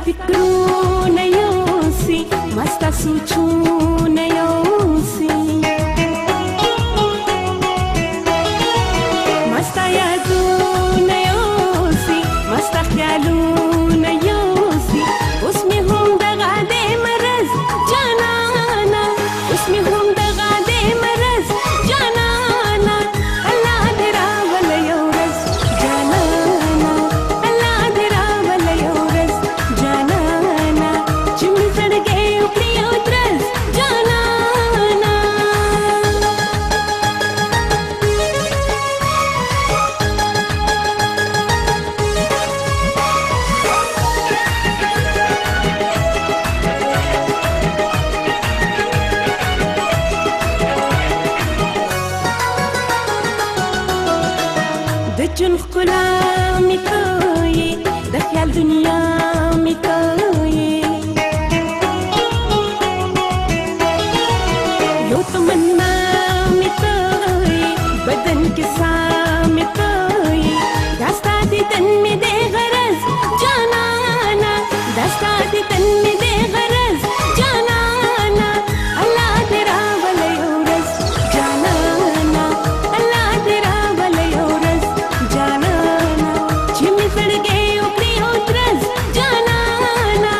فکرونه یوسي مستا سوچونه یوسي مستا یادونه یوسي مستا خیالونه یوسي اوس مې هم دغه د مرز جانانا اوس مې هم دغه د مرز جانانا الله دې راوله یو ورځ جانانا الله دې راوله یو ورځ جانانا چې مې زړګی وکړي یو درز جانانا د جون ښکلا مې کوي د خیال دنیا مې کوي یو تمنا مې کوي بدن کې ساه مې کوي دا ستا دیدن مې دی غرض جانانا دا ستا دیدن مې دی غرض جانانا الله دې راوله یو ورځ جانانا الله دې راوله یو ورځ جانانا چې مې زړګی وکړي یو درز جانانا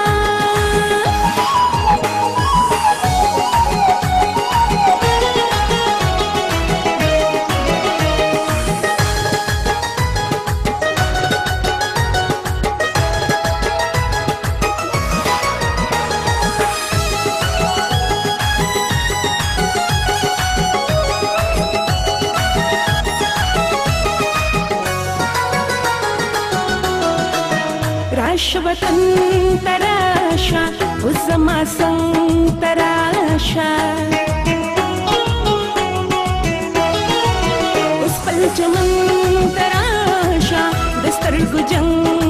راشه وطن تراشه اوس زما څنګ تراشه اوس خپل چمن تراشه د سترګو جنګ